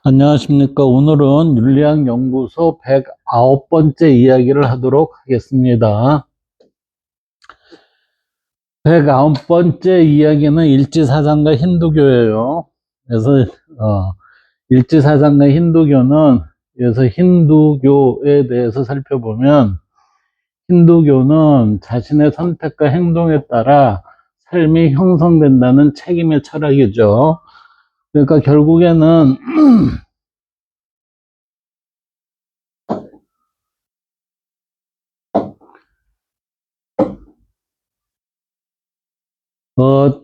안녕하십니까. 오늘은 윤리학 연구소 109번째 이야기를 하도록 하겠습니다. 109번째 이야기는 일지사상과 힌두교예요. 그래서 일지사상과 힌두교는, 그래서 힌두교에 대해서 살펴보면, 힌두교는 자신의 선택과 행동에 따라 삶이 형성된다는 책임의 철학이죠. 그러니까 결국에는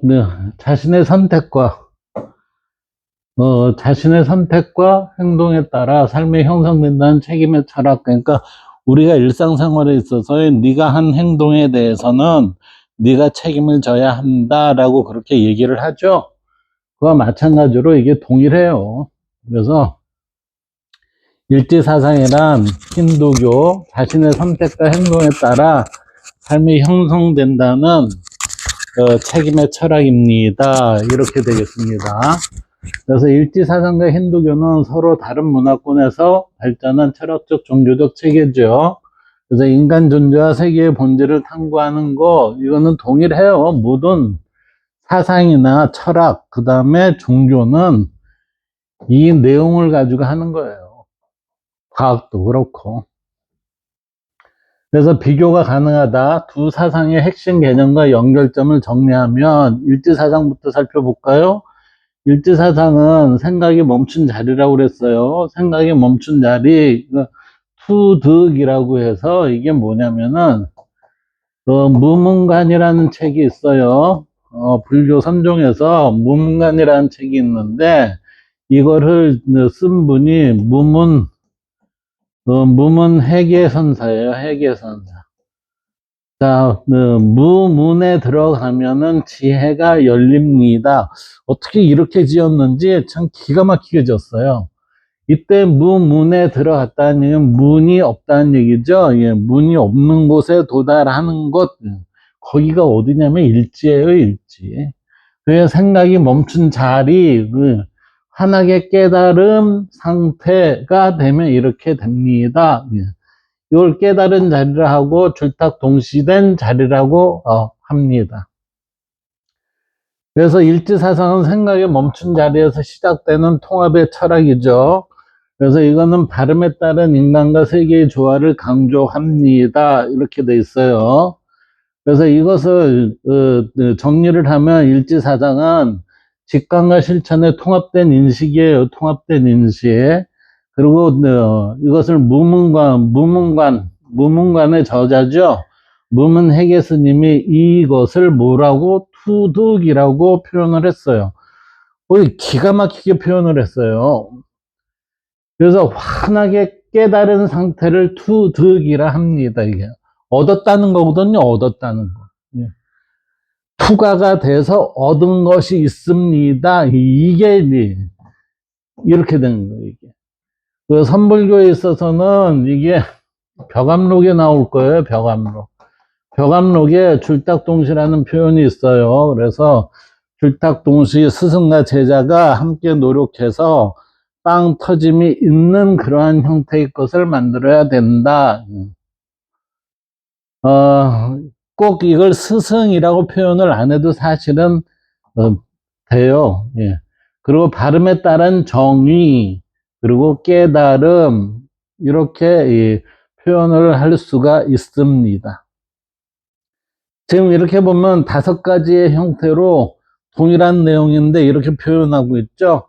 네, 자신의 선택과 행동에 따라 삶이 형성된다는 책임의 철학. 그러니까 우리가 일상생활에 있어서의 네가 한 행동에 대해서는 네가 책임을 져야 한다라고 그렇게 얘기를 하죠. 그와 마찬가지로 이게 동일해요. 그래서 일지사상이란 힌두교 자신의 선택과 행동에 따라 삶이 형성된다는 책임의 철학입니다. 이렇게 되겠습니다. 그래서 일지사상과 힌두교는 서로 다른 문화권에서 발전한 철학적 종교적 체계죠. 그래서 인간 존재와 세계의 본질을 탐구하는 거, 이거는 동일해요. 모든 사상이나 철학, 그 다음에 종교는 이 내용을 가지고 하는 거예요. 과학도 그렇고. 그래서 비교가 가능하다. 두 사상의 핵심 개념과 연결점을 정리하면 일지사상부터 살펴볼까요? 일지사상은 생각이 멈춘 자리라고 그랬어요. 생각이 멈춘 자리, 투득이라고 해서 이게 뭐냐면은, 무문관이라는 책이 있어요. 불교 선종에서 무문관이라는 책이 있는데, 이거를 쓴 분이 무문회계선사예요. 회계선사. 자, 무문에 들어가면은 지혜가 열립니다. 어떻게 이렇게 지었는지 참 기가 막히게 지었어요. 이때 무문에 들어갔다는 얘기는 문이 없다는 얘기죠. 예, 문이 없는 곳에 도달하는 것. 거기가 어디냐면 일지예요, 일지. 그 생각이 멈춘 자리, 환하게 깨달음 상태가 되면 이렇게 됩니다. 예. 이걸 깨달은 자리를 하고 줄탁 동시된 자리라고 합니다. 그래서 일지사상은 생각의 멈춘 자리에서 시작되는 통합의 철학이죠. 그래서 이거는 발음에 따른 인간과 세계의 조화를 강조합니다. 이렇게 돼 있어요. 그래서 이것을 정리를 하면 일지사상은 직감과 실천의 통합된 인식이에요. 통합된 인식. 그리고 이것을 무문관의 저자죠. 무문회계 스님이 이것을 뭐라고 투득이라고 표현을 했어요. 기가 막히게 표현을 했어요. 그래서 환하게 깨달은 상태를 투득이라 합니다. 이게 얻었다는 거거든요. 얻었다는 거. 예. 투가가 돼서 얻은 것이 있습니다. 이게 이렇게 되는 거예요. 이게. 그 선불교에 있어서는 이게 벽암록에 나올 거예요. 벽암록. 벽암록에 줄탁동시라는 표현이 있어요. 그래서 줄탁동시 스승과 제자가 함께 노력해서 빵 터짐이 있는 그러한 형태의 것을 만들어야 된다. 꼭 이걸 스승이라고 표현을 안 해도 사실은 돼요. 예. 그리고 발음에 따른 정의, 그리고 깨달음, 이렇게 표현을 할 수가 있습니다. 지금 이렇게 보면 5가지의 형태로 동일한 내용인데 이렇게 표현하고 있죠.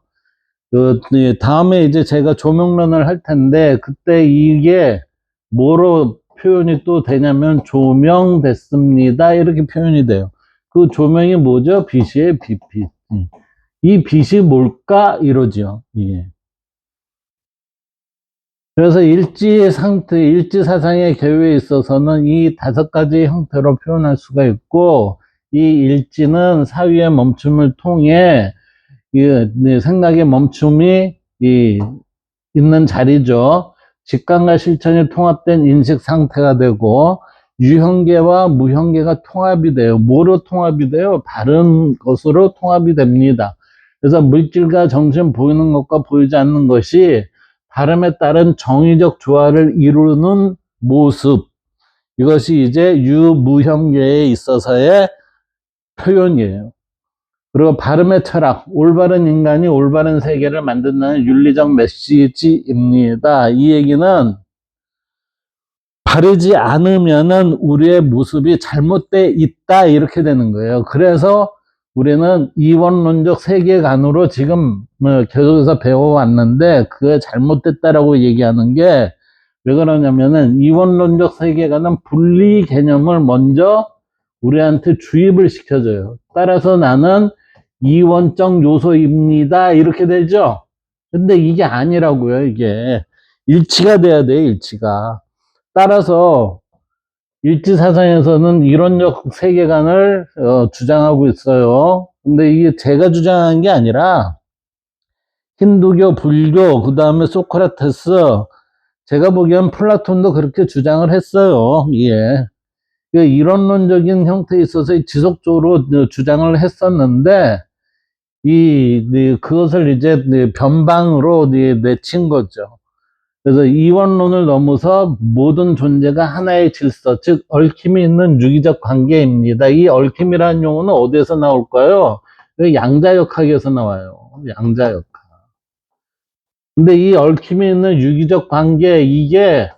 다음에 이제 제가 조명론을 할 텐데 그때 이게 뭐로 표현이 또 되냐면 조명됐습니다. 이렇게 표현이 돼요. 그 조명이 뭐죠? 빛이에요, 빛. 이 빛이 뭘까? 이러죠. 이게. 그래서 일지사상의 개요에 있어서는 이 5가지 형태로 표현할 수가 있고, 이 일지는 사유의 멈춤을 통해 생각의 멈춤이 있는 자리죠. 직감과 실천이 통합된 인식 상태가 되고, 유형계와 무형계가 통합이 돼요. 뭐로 통합이 돼요? 다른 것으로 통합이 됩니다. 그래서 물질과 정신 보이는 것과 보이지 않는 것이 발음에 따른 정의적 조화를 이루는 모습. 이것이 이제 유무형계에 있어서의 표현이에요. 그리고 발음의 철학, 올바른 인간이 올바른 세계를 만든다는 윤리적 메시지입니다. 이 얘기는 바르지 않으면은 우리의 모습이 잘못돼 있다 이렇게 되는 거예요. 그래서 우리는 이원론적 세계관으로 지금 계속해서 배워왔는데 그게 잘못됐다라고 얘기하는 게 왜 그러냐면은 이원론적 세계관은 분리 개념을 먼저 우리한테 주입을 시켜줘요. 따라서 나는 이원적 요소입니다 이렇게 되죠. 근데 이게 아니라고요. 이게 일치가 돼야 돼요. 일치가. 따라서 일지사상에서는 이론적 세계관을 주장하고 있어요. 근데 이게 제가 주장한 게 아니라 힌두교, 불교, 그 다음에 소크라테스, 제가 보기엔 플라톤도 그렇게 주장을 했어요. 예. 이론론적인 형태에 있어서 지속적으로 주장을 했었는데 그것을 이제 변방으로 내친 거죠. 그래서 이원론을 넘어서 모든 존재가 하나의 질서, 즉 얽힘이 있는 유기적 관계입니다. 이 얽힘이라는 용어는 어디에서 나올까요? 양자역학에서 나와요. 양자역학. 근데 이 얽힘이 있는 유기적 관계, 이게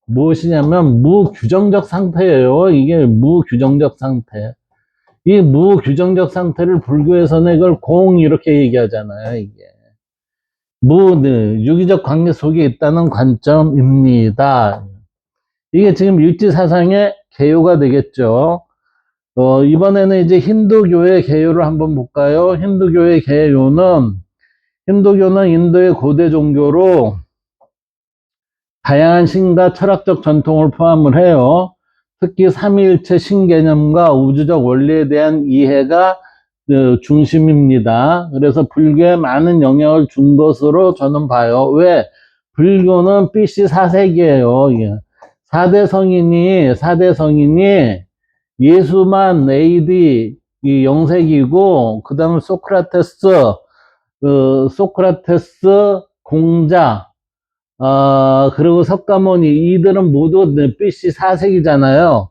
무엇이냐면 무규정적 상태예요. 이게 무규정적 상태. 이 무규정적 상태를 불교에서는 이걸 공 이렇게 얘기하잖아요. 이게. 유기적 관계 속에 있다는 관점입니다. 이게 지금 일지사상의 개요가 되겠죠. 이번에는 이제 힌두교의 개요를 한번 볼까요? 힌두교의 개요는, 힌두교는 인도의 고대 종교로 다양한 신과 철학적 전통을 포함을 해요. 특히 삼위일체 신개념과 우주적 원리에 대한 이해가 중심입니다. 그래서 불교에 많은 영향을 준 것으로 저는 봐요. 왜? 불교는 BC 4세기예요. 4대 성인이 예수만 AD 0세기고, 그 다음에 소크라테스, 공자, 그리고 석가모니, 이들은 모두 BC 4세기잖아요.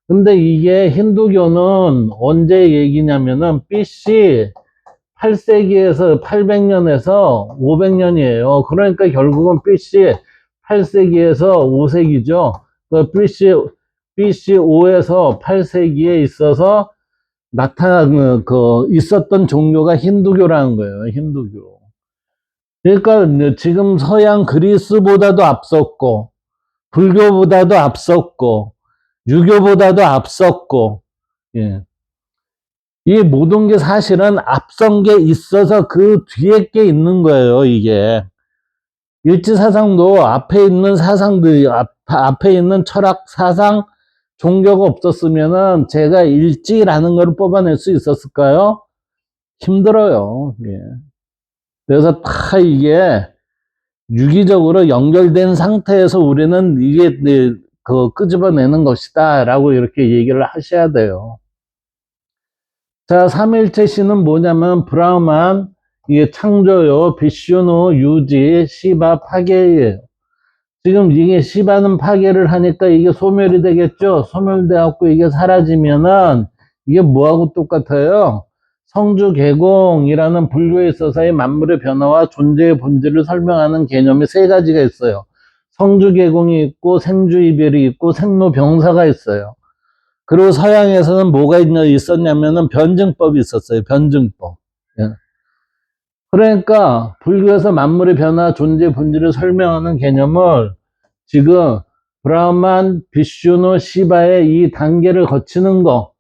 근데 이게 힌두교는 언제 얘기냐면은 BC 8세기에서 800년에서 500년이에요. 그러니까 결국은 BC 8세기에서 5세기죠. BC 5에서 8세기에 있어서 있었던 종교가 힌두교라는 거예요. 힌두교. 그러니까 지금 서양 그리스보다도 앞섰고, 불교보다도 앞섰고, 유교보다도 앞섰고, 예. 이 모든 게 사실은 앞선 게 있어서 그 뒤에 게 있는 거예요, 이게. 일지사상도 앞에 있는 사상들이, 앞에 있는 철학, 사상, 종교가 없었으면은 제가 일지라는 걸 뽑아낼 수 있었을까요? 힘들어요, 예. 그래서 다 이게 유기적으로 연결된 상태에서 우리는 이게 끄집어내는 것이다 라고 이렇게 얘기를 하셔야 돼요. 자, 삼일체 시는 뭐냐면 브라흐만, 이게 창조요, 비슈누, 유지, 시바, 파괴예요. 지금 이게 시바는 파괴를 하니까 이게 소멸이 되겠죠. 소멸되었고 이게 사라지면은 이게 뭐하고 똑같아요? 성주개공이라는 불교에 있어서의 만물의 변화와 존재의 본질을 설명하는 개념이 세 가지가 있어요. 성주개공이 있고 생주이별이 있고 생로병사가 있어요. 그리고 서양에서는 뭐가 있었냐면은 변증법이 있었어요. 변증법. 예. 그러니까 불교에서 만물의 변화, 존재 본질을 설명하는 개념을 지금 브라흐만, 비슈누, 시바의 이 단계를 거치는 거,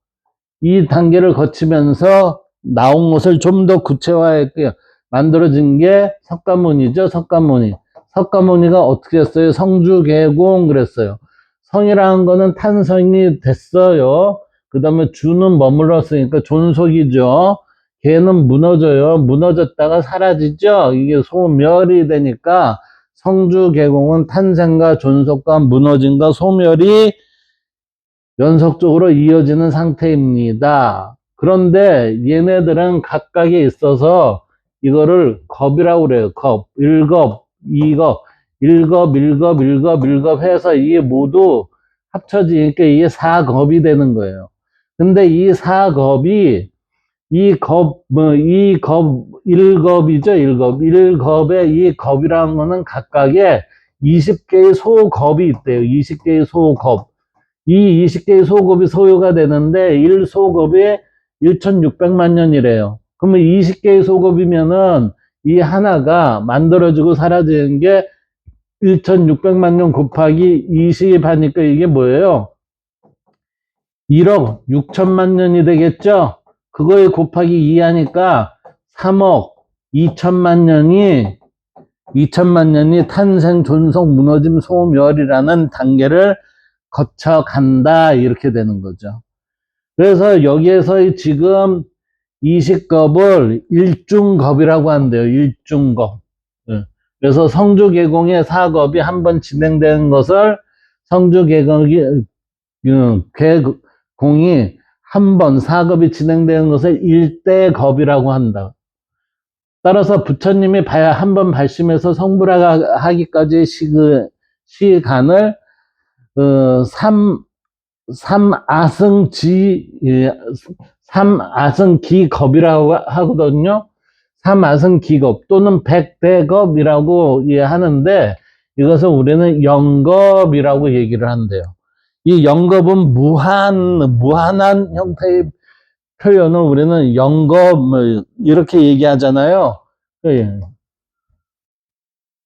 이 단계를 거치면서 나온 것을 좀 더 구체화했고요. 만들어진 게 석가모니죠. 석가모니. 석가모니가 어떻게 했어요? 성주개공 그랬어요. 성이라는 거는 탄성이 됐어요. 그 다음에 주는 머물렀으니까 존속이죠. 개는 무너져요. 무너졌다가 사라지죠. 이게 소멸이 되니까 성주개공은 탄생과 존속과 무너짐과 소멸이 연속적으로 이어지는 상태입니다. 그런데 얘네들은 각각에 있어서 이거를 겁이라고 그래요. 겁. 1겁, 2겁, 1겁, 1겁, 1겁, 1겁 해서 이게 모두 합쳐지니까 이게 4겁이 되는 거예요. 근데 이 4겁이 이 겁, 이 겁, 1겁이죠, 1겁. 1겁에 이 겁이라는 거는 각각의 20개의 소겁이 있대요. 20개의 소겁. 이 20개의 소겁이 소요가 되는데 1소겁이 1600만 년이래요. 그러면 20개의 소겁이면은 이 하나가 만들어지고 사라지는 게 1600만 년 곱하기 20 하니까 이게 뭐예요? 1억 6천만 년이 되겠죠? 그거에 곱하기 2 하니까 3억 2천만 년이 탄생, 존속, 무너짐, 소멸이라는 단계를 거쳐간다. 이렇게 되는 거죠. 그래서 여기에서 지금 20겁을 일중겁이라고 한대요. 일중겁. 그래서 성주개공의 4겁이 한번 진행되는 것을 성주개공이 한 번 4겁이 진행되는 것을 일대겁이라고 한다. 따라서 부처님이 한 번 발심해서 성불하기까지의 시간을 삼아승기겁이라고 하거든요. 삼아승기겁 또는 백대겁이라고 하는데 이것을 우리는 영겁이라고 얘기를 한대요. 이 영겁은 무한한 형태의 표현을 우리는 영겁 이렇게 얘기하잖아요.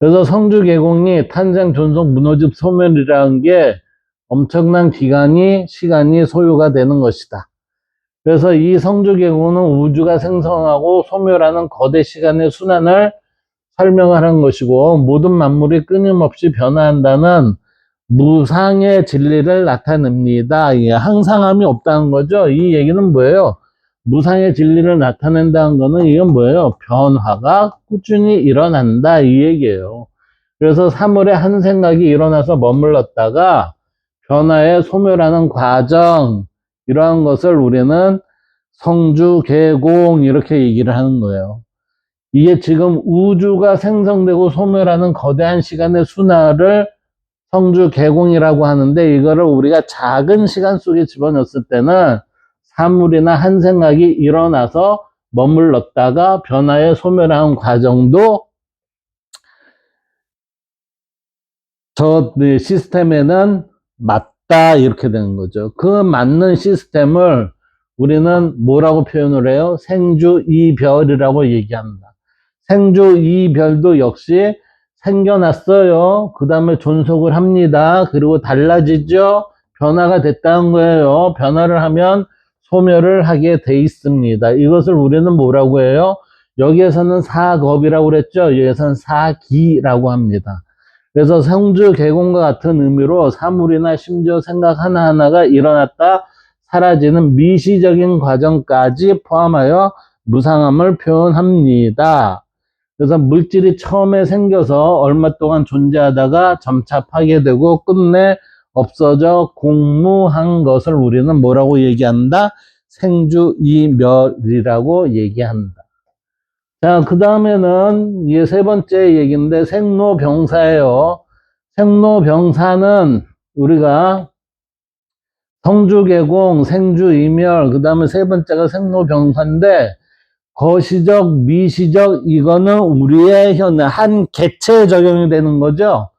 그래서 성주개공이 탄생, 존속, 무너짐, 소멸이라는 게 엄청난 시간이 소요가 되는 것이다. 그래서 이 성주개공은 우주가 생성하고 소멸하는 거대 시간의 순환을 설명하는 것이고 모든 만물이 끊임없이 변화한다는 무상의 진리를 나타냅니다. 항상함이 없다는 거죠. 이 얘기는 뭐예요? 무상의 진리를 나타낸다는 거는 이건 뭐예요? 변화가 꾸준히 일어난다 이 얘기예요. 그래서 사물의 한 생각이 일어나서 머물렀다가 변화에 소멸하는 과정 이러한 것을 우리는 성주개공 이렇게 얘기를 하는 거예요. 이게 지금 우주가 생성되고 소멸하는 거대한 시간의 순환을 성주개공이라고 하는데 이거를 우리가 작은 시간 속에 집어넣었을 때는 사물이나 한 생각이 일어나서 머물렀다가 변화에 소멸하는 과정도 저 시스템에는 맞다 이렇게 되는 거죠. 그 맞는 시스템을 우리는 뭐라고 표현을 해요? 생주이별이라고 얘기합니다. 생주이별도 역시 생겨났어요. 그 다음에 존속을 합니다. 그리고 달라지죠. 변화가 됐다는 거예요. 변화를 하면 소멸을 하게 돼 있습니다. 이것을 우리는 뭐라고 해요? 여기에서는 사겁이라고 그랬죠. 여기에서는 사기라고 합니다. 그래서 성주개공과 같은 의미로 사물이나 심지어 생각 하나하나가 일어났다 사라지는 미시적인 과정까지 포함하여 무상함을 표현합니다. 그래서 물질이 처음에 생겨서 얼마 동안 존재하다가 점차 파괴되고 끝내 없어져 공무한 것을 우리는 뭐라고 얘기한다? 생주이멸이라고 얘기한다. 자, 그 다음에는 이게 세 번째 얘기인데 생로병사예요. 생로병사는 우리가 성주개공, 생주이멸, 그 다음에 세 번째가 생로병사인데 거시적, 미시적 이거는 우리의 한 개체에 적용이 되는 거죠.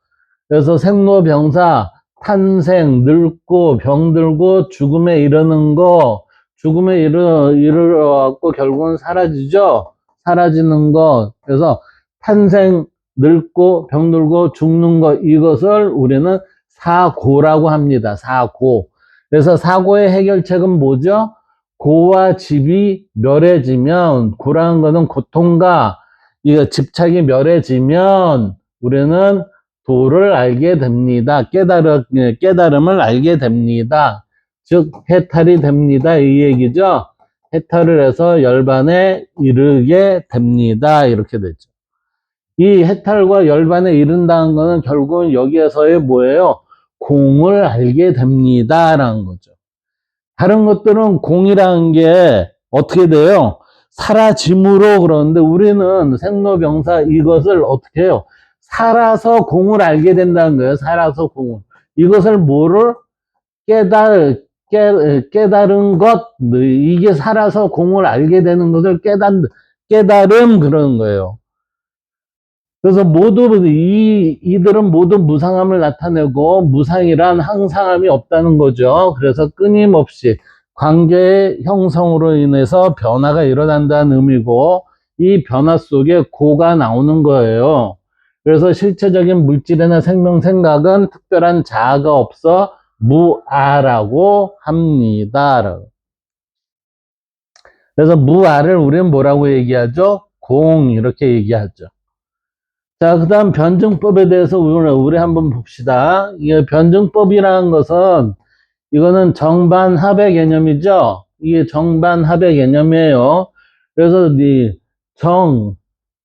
그래서 생로병사, 탄생, 늙고, 병들고, 죽음에 이르는 거, 죽음에 이르러갖고 결국은 사라지죠. 사라지는 것. 그래서 탄생, 늙고, 병들고, 죽는 것 이것을 우리는 사고라고 합니다. 사고. 그래서 사고의 해결책은 뭐죠? 고와 집이 멸해지면, 고라는 거는 고통과 이거 집착이 멸해지면 우리는 도를 알게 됩니다. 깨달음을 알게 됩니다. 즉 해탈이 됩니다. 이 얘기죠. 해탈을 해서 열반에 이르게 됩니다. 이렇게 되죠. 이 해탈과 열반에 이른다는 것은 결국은 여기에서의 뭐예요? 공을 알게 됩니다. 라는 거죠. 다른 것들은 공이라는 게 어떻게 돼요? 사라짐으로 그러는데 우리는 생로병사 이것을 어떻게 해요? 살아서 공을 알게 된다는 거예요. 살아서 공을. 이것을 뭐를 깨달은 것, 이게 살아서 공을 알게 되는 것을 깨달음 그러는 거예요. 그래서 이들은 모두 무상함을 나타내고, 무상이란 항상함이 없다는 거죠. 그래서 끊임없이 관계의 형성으로 인해서 변화가 일어난다는 의미고, 이 변화 속에 고가 나오는 거예요. 그래서 실체적인 물질이나 생명은 특별한 자아가 없어 무아라고 합니다. 그래서 무아를 우리는 뭐라고 얘기하죠? 공, 이렇게 얘기하죠. 자, 그 다음 변증법에 대해서 우리 한번 봅시다. 이게 변증법이라는 것은, 이거는 정반합의 개념이죠? 이게 정반합의 개념이에요. 그래서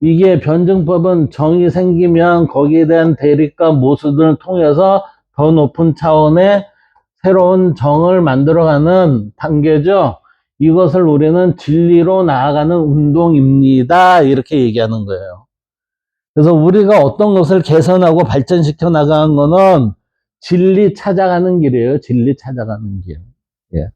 이게 변증법은 정이 생기면 거기에 대한 대립과 모순을 통해서 더 높은 차원의 새로운 정을 만들어가는 단계죠. 이것을 우리는 진리로 나아가는 운동입니다. 이렇게 얘기하는 거예요. 그래서 우리가 어떤 것을 개선하고 발전시켜 나가는 거는 진리 찾아가는 길이에요. 진리 찾아가는 길. 예.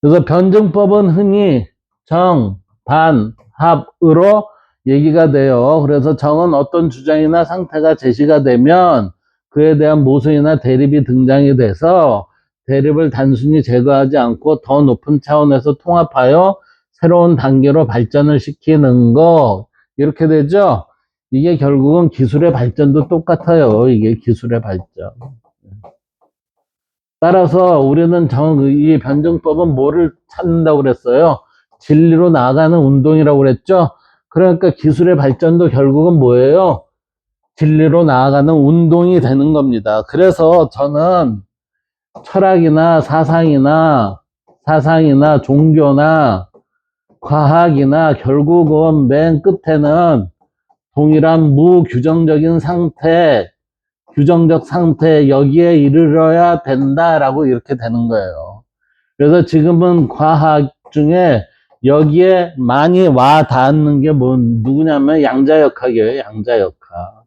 그래서 변증법은 흔히 정, 반, 합으로 얘기가 돼요. 그래서 정은 어떤 주장이나 상태가 제시가 되면 그에 대한 모순이나 대립이 등장이 돼서 대립을 단순히 제거하지 않고 더 높은 차원에서 통합하여 새로운 단계로 발전을 시키는 거, 이렇게 되죠. 이게 결국은 기술의 발전도 똑같아요. 이게 기술의 발전. 따라서 우리는 이 변증법은 뭐를 찾는다고 그랬어요? 진리로 나아가는 운동이라고 그랬죠? 그러니까 기술의 발전도 결국은 뭐예요? 진리로 나아가는 운동이 되는 겁니다. 그래서 저는 철학이나 사상이나 종교나 과학이나 결국은 맨 끝에는 동일한 무규정적인 상태, 규정적 상태, 여기에 이르러야 된다라고 이렇게 되는 거예요. 그래서 지금은 과학 중에 여기에 많이 와 닿는 게 누구냐면 양자역학이에요. 양자역학.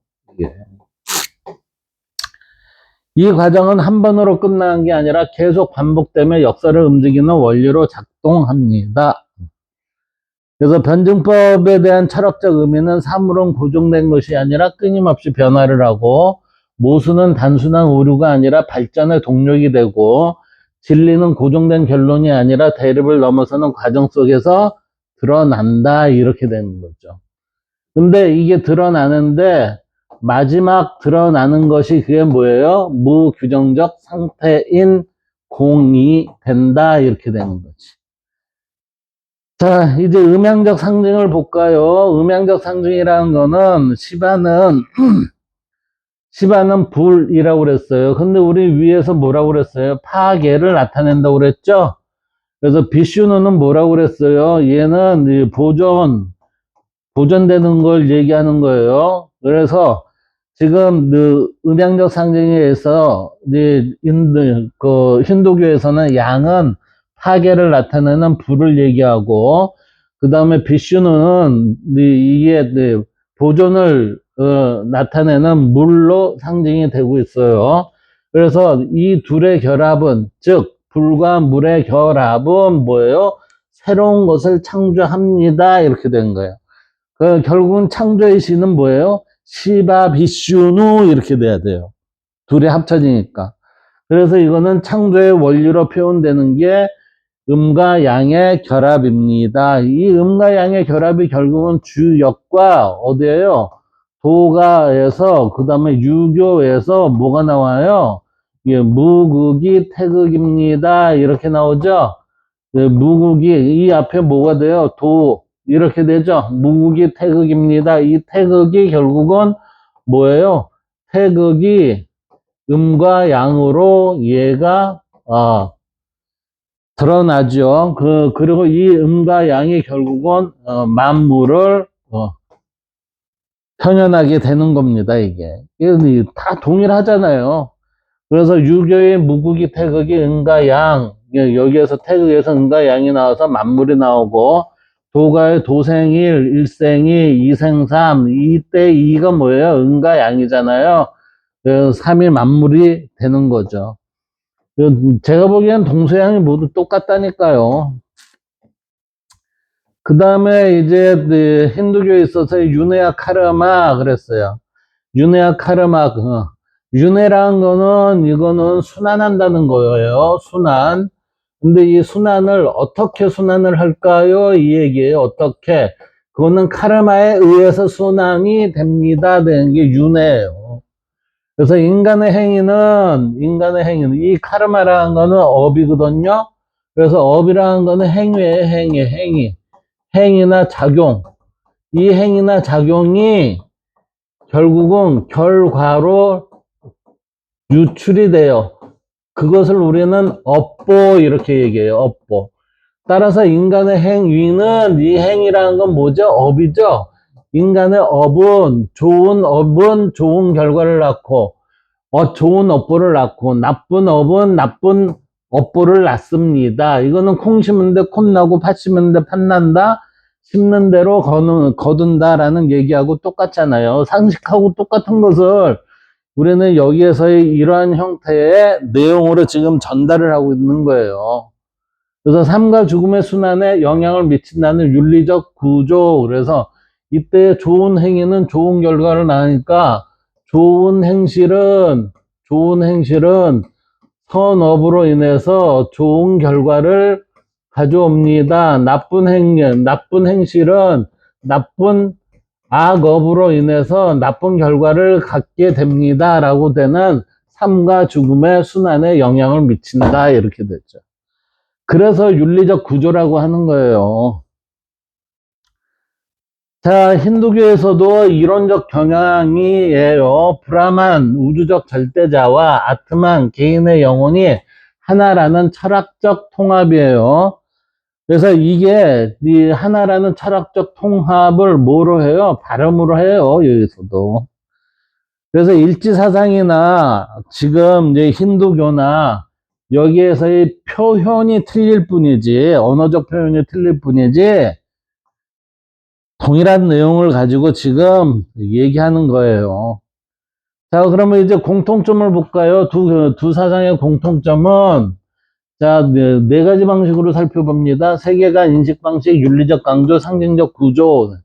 이 과정은 한 번으로 끝나는 게 아니라 계속 반복되며 역사를 움직이는 원리로 작동합니다. 그래서 변증법에 대한 철학적 의미는 사물은 고정된 것이 아니라 끊임없이 변화를 하고, 모순은 단순한 오류가 아니라 발전의 동력이 되고, 진리는 고정된 결론이 아니라 대립을 넘어서는 과정 속에서 드러난다, 이렇게 되는 거죠. 근데 이게 드러나는데 마지막 드러나는 것이 그게 뭐예요? 무규정적 상태인 공이 된다, 이렇게 되는 거지. 자, 이제 음향적 상징을 볼까요? 음향적 상징이라는 거는 시바는 불이라고 그랬어요. 근데 우리 위에서 뭐라고 그랬어요? 파괴를 나타낸다고 그랬죠? 그래서 비슈누는 뭐라고 그랬어요? 얘는 보존되는 걸 얘기하는 거예요. 그래서 지금 음향적 상징에 의해서 힌두교에서는 양은 파괴를 나타내는 불을 얘기하고, 그 다음에 비슈누는 이게 보존을 나타내는 물로 상징이 되고 있어요. 그래서 이 둘의 결합은, 즉 불과 물의 결합은 뭐예요? 새로운 것을 창조합니다, 이렇게 된 거예요. 결국은 창조의 시는 뭐예요? 시바 비슈누, 이렇게 돼야 돼요. 둘이 합쳐지니까. 그래서 이거는 창조의 원리로 표현되는 게 음과 양의 결합입니다. 이 음과 양의 결합이 결국은 주역과 어디에요? 도가에서, 그 다음에 유교에서 뭐가 나와요? 예, 무극이 태극입니다. 이렇게 나오죠? 예, 무극이, 이 앞에 뭐가 돼요? 이렇게 되죠? 무극이 태극입니다. 이 태극이 결국은 뭐예요? 태극이 음과 양으로 얘가, 드러나죠. 그리고 이 음과 양이 결국은, 만물을, 현현하게 되는 겁니다, 이게. 이게 다 동일하잖아요. 그래서 유교의 무국이 태극이 음과 양, 여기에서 태극에서 음과 양이 나와서 만물이 나오고, 도가의 도생일, 일생이, 이생삼, 이때 이가 뭐예요? 음과 양이잖아요. 그래서 3이 만물이 되는 거죠. 제가 보기엔 동서양이 모두 똑같다니까요. 그 다음에 이제 힌두교에 있어서 윤회와 카르마 그랬어요. 윤회와 카르마. 윤회라는 거는 이거는 순환한다는 거예요. 순환. 근데 이 순환을 어떻게 순환을 할까요? 이 얘기예요. 어떻게? 그거는 카르마에 의해서 순환이 됩니다. 되는 게 윤회예요. 그래서 인간의 행위는 이 카르마라는 거는 업이거든요. 그래서 업이라는 거는 행위예요. 행위. 행위나 작용. 이 행위나 작용이 결국은 결과로 유출이 돼요. 그것을 우리는 업보 이렇게 얘기해요. 업보. 따라서 인간의 행위는 이 행위라는 건 뭐죠? 업이죠. 인간의 업은 좋은 결과를 낳고 좋은 업보를 낳고 나쁜 업은 나쁜 업보를 낳습니다. 이거는 콩 심은데 콩 나고 팥 심은데 팥 난다. 심는 대로 거둔다라는 얘기하고 똑같잖아요. 상식하고 똑같은 것을 우리는 여기에서의 이러한 형태의 내용으로 지금 전달을 하고 있는 거예요. 그래서 삶과 죽음의 순환에 영향을 미친다는 윤리적 구조. 그래서 이때 좋은 행위는 좋은 결과를 낳으니까 좋은 행실은 선업으로 인해서 좋은 결과를 가져옵니다. 나쁜 행실은 나쁜 악업으로 인해서 나쁜 결과를 갖게 됩니다. 라고 되는 삶과 죽음의 순환에 영향을 미친다. 이렇게 됐죠. 그래서 윤리적 구조라고 하는 거예요. 자, 힌두교에서도 이론적 경향이에요. 브라만, 우주적 절대자와 아트만, 개인의 영혼이 하나라는 철학적 통합이에요. 그래서 이게 이 하나라는 철학적 통합을 뭐로 해요? 발음으로 해요. 여기서도. 그래서 일지사상이나 지금 이제 힌두교나 여기에서의 표현이 틀릴 뿐이지, 언어적 표현이 틀릴 뿐이지, 동일한 내용을 가지고 지금 얘기하는 거예요. 자, 그러면 이제 공통점을 볼까요? 두 사상의 공통점은, 자, 네 가지 방식으로 살펴봅니다. 세계관, 인식 방식, 윤리적 강조, 상징적 구조.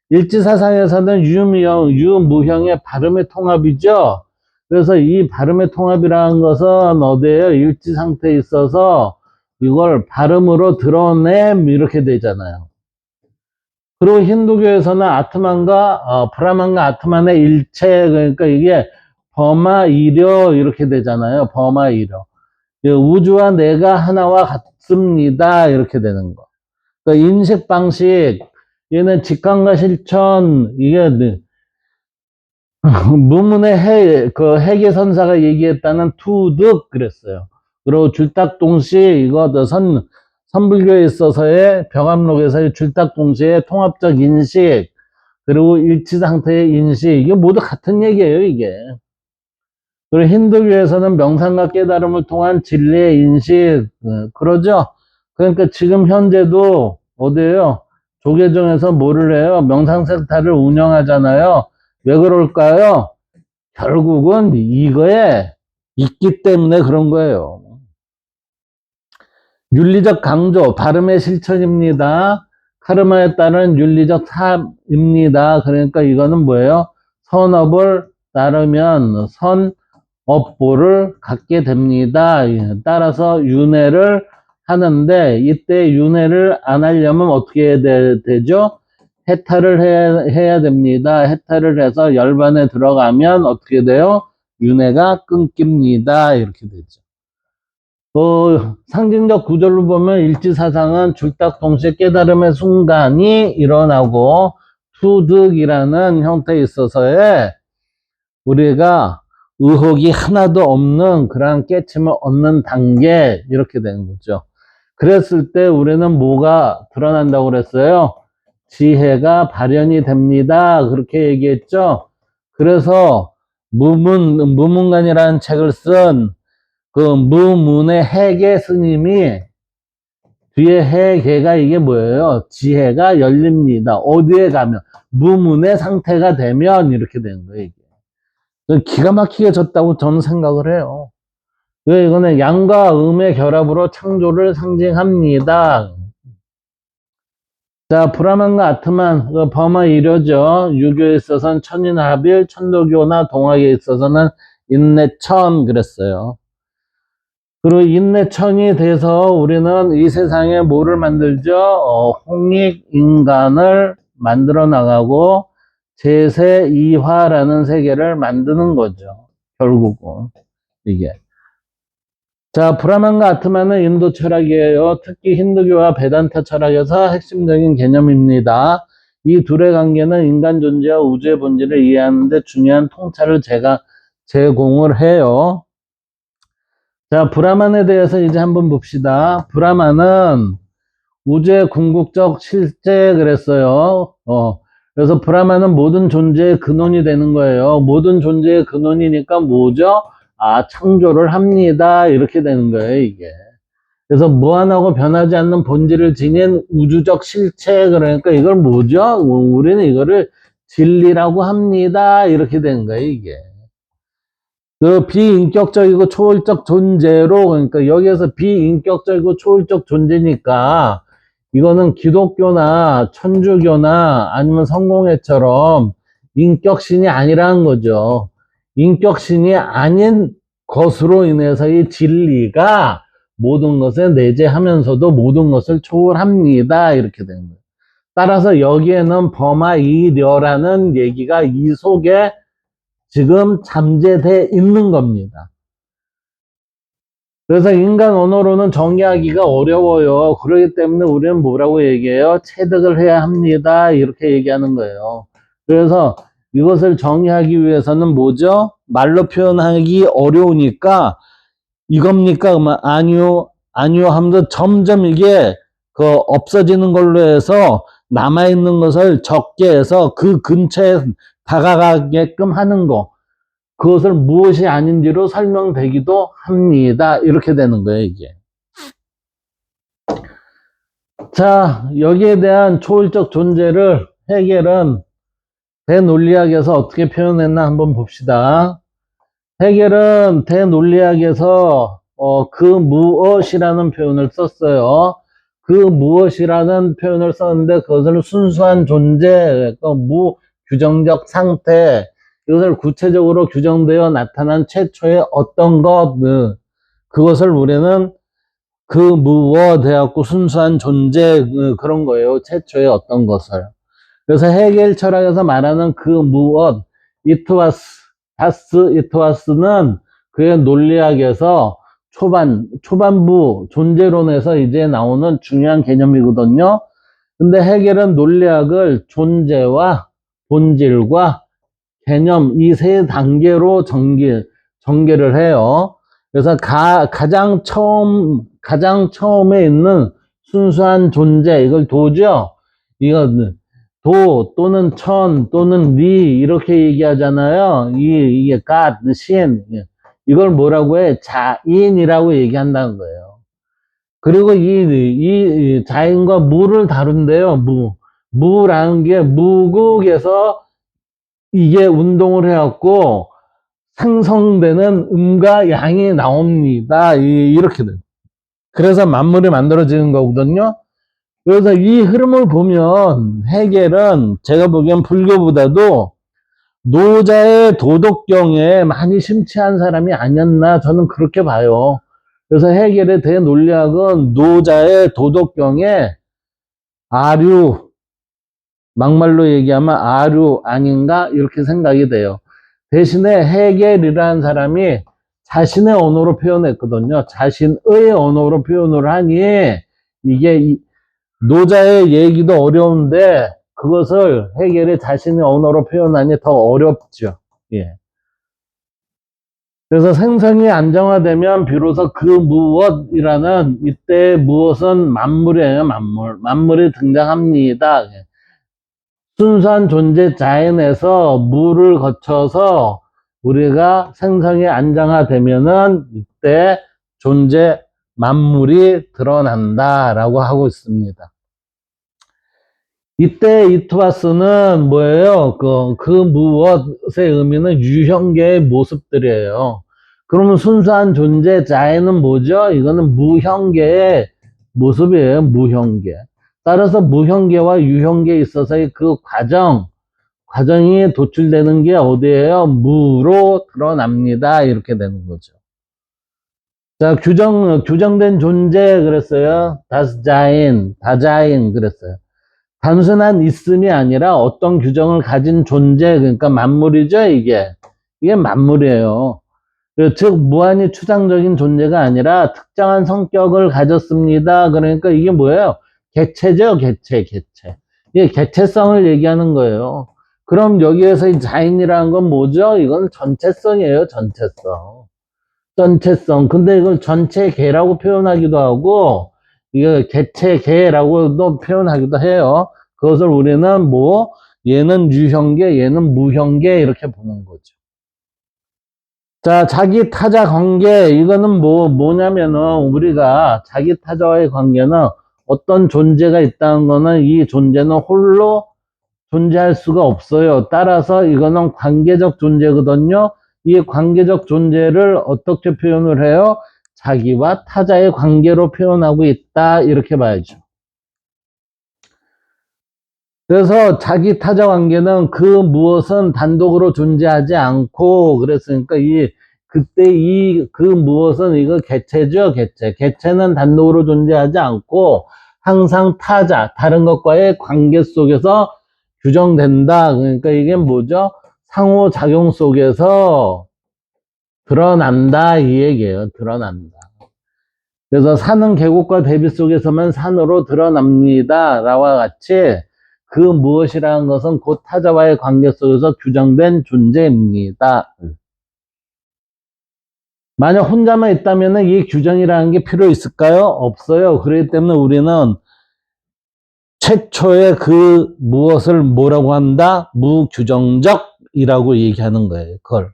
일지사상에서는 유무형의 발음의 통합이죠. 그래서 이 발음의 통합이라는 것은 어디에요? 일지 상태에 있어서 이걸 발음으로 드러냄 이렇게 되잖아요. 그리고 힌두교에서는 브라만과 아트만의 일체, 그러니까 이게 버마이려 이렇게 되잖아요. 버마이려. 우주와 내가 하나와 같습니다. 이렇게 되는 거. 그러니까 인식 방식, 얘는 직관과 실천, 이게 무문의 해계선사가 얘기했다는 투득 그랬어요. 그리고 줄딱동시 이거 선불교에 있어서의 병합록에서의 줄딱동시의 통합적 인식 그리고 일치상태의 인식 이게 모두 같은 얘기예요 이게. 그리고 힌두교에서는 명상과 깨달음을 통한 진리의 인식 그러죠. 그러니까 지금 현재도 어디에요? 조계종에서 뭐를 해요? 명상센터를 운영하잖아요. 왜 그럴까요? 결국은 이거에 있기 때문에 그런 거예요. 윤리적 강조, 발음의 실천입니다. 카르마에 따른 윤리적 삽입니다. 그러니까 이거는 뭐예요? 선업을 따르면 선업보를 갖게 됩니다. 따라서 윤회를 하는데 이때 윤회를 안 하려면 어떻게 해야 되죠? 해탈을 해야 됩니다. 해탈을 해서 열반에 들어가면 어떻게 돼요? 윤회가 끊깁니다. 이렇게 되죠. 상징적 구조를 보면 일지사상은 줄딱 동시에 깨달음의 순간이 일어나고 투득이라는 형태에 있어서의 우리가 의혹이 하나도 없는 그러한 깨침을 얻는 단계 이렇게 되는 거죠. 그랬을 때 우리는 뭐가 드러난다고 그랬어요? 지혜가 발현이 됩니다. 그렇게 얘기했죠. 그래서 무문관이라는 책을 쓴 그 무문의 해계 스님이 뒤에 해계가 이게 뭐예요? 지혜가 열립니다. 어디에 가면? 무문의 상태가 되면 이렇게 되는 거예요, 이게. 기가 막히게 졌다고 저는 생각을 해요. 이거는 양과 음의 결합으로 창조를 상징합니다. 자, 브라만과 아트만, 범어 이료죠. 유교에 있어서는 천인합일, 천도교나 동학에 있어서는 인내천 그랬어요. 그리고 인내천이 돼서 우리는 이 세상에 뭐를 만들죠? 홍익인간을 만들어 나가고 제세이화라는 세계를 만드는 거죠. 결국은 이게. 자, 브라만과 아트만은 인도 철학이에요. 특히 힌두교와 베단타 철학에서 핵심적인 개념입니다. 이 둘의 관계는 인간 존재와 우주의 본질을 이해하는 데 중요한 통찰을 제공을 해요. 자, 브라만에 대해서 이제 한번 봅시다. 브라만은 우주의 궁극적 실제 그랬어요. 그래서 브라만은 모든 존재의 근원이 되는 거예요. 모든 존재의 근원이니까 뭐죠? 창조를 합니다. 이렇게 되는 거예요, 이게. 그래서 무한하고 변하지 않는 본질을 지닌 우주적 실체, 그러니까 이걸 뭐죠? 우리는 이거를 진리라고 합니다. 이렇게 되는 거예요, 이게. 그 비인격적이고 초월적 존재로, 그러니까 여기에서 비인격적이고 초월적 존재니까 이거는 기독교나 천주교나 아니면 성공회처럼 인격신이 아니라는 거죠. 인격신이 아닌 것으로 인해서 이 진리가 모든 것에 내재하면서도 모든 것을 초월합니다. 이렇게 되는 거예요. 따라서 여기에는 범하이려라는 얘기가 이 속에 지금 잠재돼 있는 겁니다. 그래서 인간 언어로는 정의하기가 어려워요. 그렇기 때문에 우리는 뭐라고 얘기해요? 체득을 해야 합니다. 이렇게 얘기하는 거예요. 그래서 이것을 정의하기 위해서는 뭐죠? 말로 표현하기 어려우니까 이겁니까? 아니요, 아니요 하면서 점점 이게 없어지는 걸로 해서 남아있는 것을 적게 해서 그 근처에 다가가게끔 하는 거. 그것을 무엇이 아닌지로 설명되기도 합니다. 이렇게 되는 거예요, 이게. 자, 여기에 대한 초월적 존재를 헤겔은 대논리학에서 어떻게 표현했나 한번 봅시다. 헤겔은 대논리학에서 그 무엇이라는 표현을 썼어요. 그 무엇이라는 표현을 썼는데 그것을 순수한 존재, 무규정적 상태, 이것을 구체적으로 규정되어 나타난 최초의 어떤 것, 그것을 우리는 그 무엇 해갖고 순수한 존재, 그런 거예요. 최초의 어떤 것을. 그래서 헤겔 철학에서 말하는 그 무엇, 이트와스는 그의 논리학에서 초반부 존재론에서 이제 나오는 중요한 개념이거든요. 근데 헤겔은 논리학을 존재와 본질과 개념 이 세 단계로 전개를 해요. 그래서 가장 처음에 있는 순수한 존재, 이걸 도죠. 이거 도 또는 천 또는 니 이렇게 얘기하잖아요. 이게 God, 신 이걸 뭐라고 해? 자인이라고 얘기한다는 거예요. 그리고 이 자인과 무를 다룬대요. 무라는 게 무국에서 이게 운동을 해갖고 생성되는 음과 양이 나옵니다. 이렇게 돼요. 그래서 만물이 만들어지는 거거든요. 그래서 이 흐름을 보면 헤겔은 제가 보기엔 불교보다도 노자의 도덕경에 많이 심취한 사람이 아니었나 저는 그렇게 봐요. 그래서 헤겔의 대논리학은 노자의 도덕경에 아류, 막말로 얘기하면 아류 아닌가 이렇게 생각이 돼요. 대신에 헤겔이라는 사람이 자신의 언어로 표현했거든요. 자신의 언어로 표현을 하니 이게 노자의 얘기도 어려운데 그것을 헤겔이 자신의 언어로 표현하니 더 어렵죠. 예. 그래서 생성이 안정화되면 비로소 그 무엇이라는 이때 무엇은 만물이에요. 만물이 등장합니다. 순수한 존재 자연에서 물을 거쳐서 우리가 생성이 안정화되면은 이때 존재 만물이 드러난다라고 하고 있습니다. 이때 이투아스는 뭐예요? 그 무엇의 의미는 유형계의 모습들이에요. 그러면 순수한 존재 자에는 뭐죠? 이거는 무형계의 모습이에요. 무형계. 따라서 무형계와 유형계에 있어서의 그 과정이 도출되는 게 어디예요? 무로 드러납니다. 이렇게 되는 거죠. 자, 규정된 존재 그랬어요. 다자인 그랬어요. 단순한 있음이 아니라 어떤 규정을 가진 존재, 그러니까 만물이죠, 이게. 이게 만물이에요. 즉, 무한히 추상적인 존재가 아니라 특정한 성격을 가졌습니다. 그러니까 이게 뭐예요? 개체죠, 개체. 이게 개체성을 얘기하는 거예요. 그럼 여기에서 이 자인이라는 건 뭐죠? 이건 전체성이에요, 전체성. 근데 이걸 전체 개라고 표현하기도 하고, 이거 개체 개라고도 표현하기도 해요. 그것을 우리는 얘는 유형계, 얘는 무형계, 이렇게 보는 거죠. 자, 자기 타자 관계, 이거는 뭐냐면은, 우리가 자기 타자와의 관계는 어떤 존재가 있다는 거는 이 존재는 홀로 존재할 수가 없어요. 따라서 이거는 관계적 존재거든요. 이 관계적 존재를 어떻게 표현을 해요? 자기와 타자의 관계로 표현하고 있다. 이렇게 봐야죠. 그래서 자기 타자 관계는 그 무엇은 단독으로 존재하지 않고, 그랬으니까 그때 그 무엇은 이거 개체죠, 개체. 개체는 단독으로 존재하지 않고 항상 타자, 다른 것과의 관계 속에서 규정된다. 그러니까 이게 뭐죠? 상호작용 속에서 드러난다. 이 얘기예요. 드러난다. 그래서 산은 계곡과 대비 속에서만 산으로 드러납니다. 라와 같이 그 무엇이라는 것은 곧 타자와의 관계 속에서 규정된 존재입니다. 만약 혼자만 있다면 이 규정이라는 게 필요 있을까요? 없어요. 그렇기 때문에 우리는 최초의 그 무엇을 뭐라고 한다? 무규정적이라고 얘기하는 거예요. 그걸.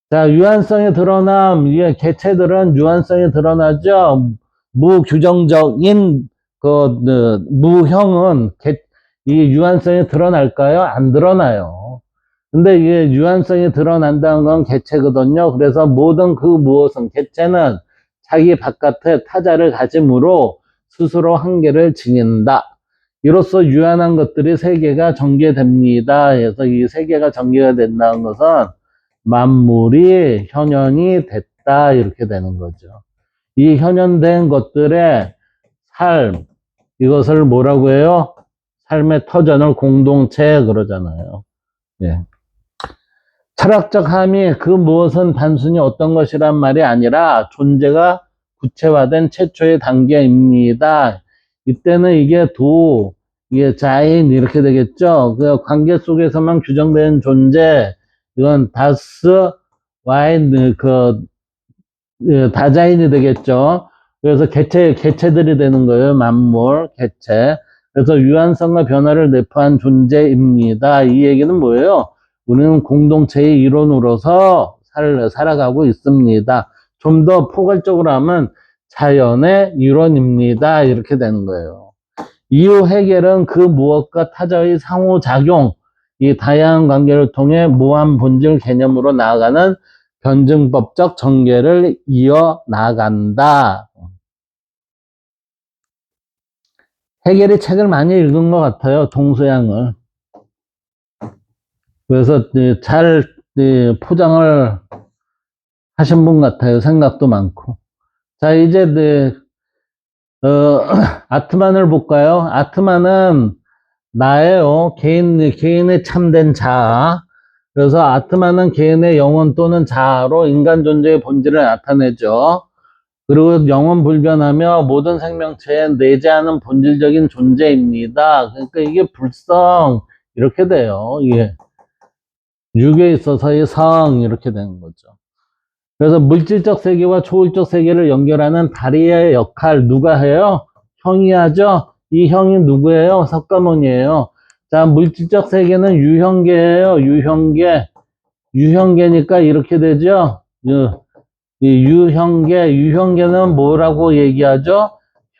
자, 유한성의 드러남, 개체들은 유한성이 드러나죠. 무규정적인 무형은 이 유한성이 드러날까요? 안 드러나요. 근데 이게 유한성이 드러난다는 건 개체거든요. 그래서 모든 그 무엇은 개체는 자기 바깥에 타자를 가짐으로 스스로 한계를 지닌다. 이로써 유한한 것들이 세계가 전개됩니다. 그래서 이 세계가 전개가 된다는 것은 만물이 현현이 됐다. 이렇게 되는 거죠. 이 현현된 것들의 삶, 이것을 뭐라고 해요? 삶의 터전을 공동체 그러잖아요. 예. 철학적 함의 그 무엇은 단순히 어떤 것이란 말이 아니라 존재가 구체화된 최초의 단계입니다. 이때는 이게 자인 이렇게 되겠죠. 그 관계 속에서만 규정된 존재, 이건 다자인이 되겠죠. 그래서 개체들이 되는 거예요. 만물, 개체. 그래서 유한성과 변화를 내포한 존재입니다. 이 얘기는 뭐예요? 우리는 공동체의 일원으로서 살아가고 있습니다. 좀 더 포괄적으로 하면 자연의 일원입니다. 이렇게 되는 거예요. 이후 해결은 그 무엇과 타자의 상호작용, 이 다양한 관계를 통해 무한 본질 개념으로 나아가는 변증법적 전개를 이어나간다. 해겔이 책을 많이 읽은 것 같아요. 동서양을. 그래서 잘 포장을 하신 분 같아요. 생각도 많고. 자, 이제 아트만을 볼까요? 아트만은 나예요. 개인의 참된 자아. 그래서 아트만은 개인의 영혼 또는 자아로 인간 존재의 본질을 나타내죠. 그리고 영원 불변하며 모든 생명체에 내재하는 본질적인 존재입니다. 그러니까 이게 불성 이렇게 돼요. 이게 육에 있어서의 성 이렇게 되는 거죠. 그래서 물질적 세계와 초월적 세계를 연결하는 다리의 역할 누가 해요? 형이 하죠. 이 형이 누구예요? 석가모니예요. 자, 물질적 세계는 유형계예요. 유형계니까 이렇게 되죠. 이 유형계는 뭐라고 얘기하죠?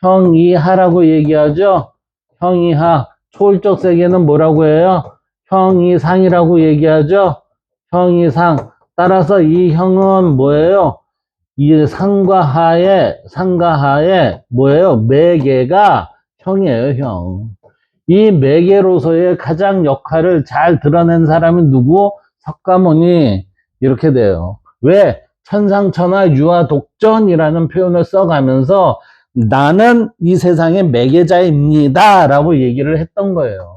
형이하라고 얘기하죠? 형이하. 초월적 세계는 뭐라고 해요? 형이상이라고 얘기하죠? 형이상. 따라서 이 형은 뭐예요? 이 상과 하에 뭐예요? 매개가 형이에요, 형. 이 매개로서의 가장 역할을 잘 드러낸 사람이 누구? 석가모니. 이렇게 돼요. 왜? 천상천하 유아독전이라는 표현을 써가면서 나는 이 세상의 매개자입니다 라고 얘기를 했던 거예요.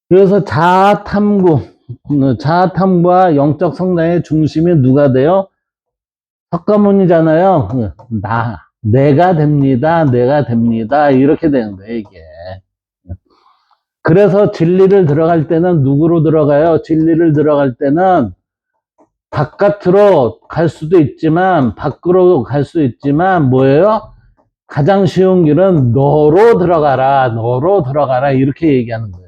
그래서 자아탐구와 영적 성장의 중심이 누가 돼요? 석가모니잖아요. 내가 됩니다. 이렇게 되는 거예요, 이게. 그래서 진리를 들어갈 때는 누구로 들어가요? 진리를 들어갈 때는 바깥으로 갈 수도 있지만, 밖으로 갈 수 있지만, 뭐예요? 가장 쉬운 길은 너로 들어가라. 이렇게 얘기하는 거예요.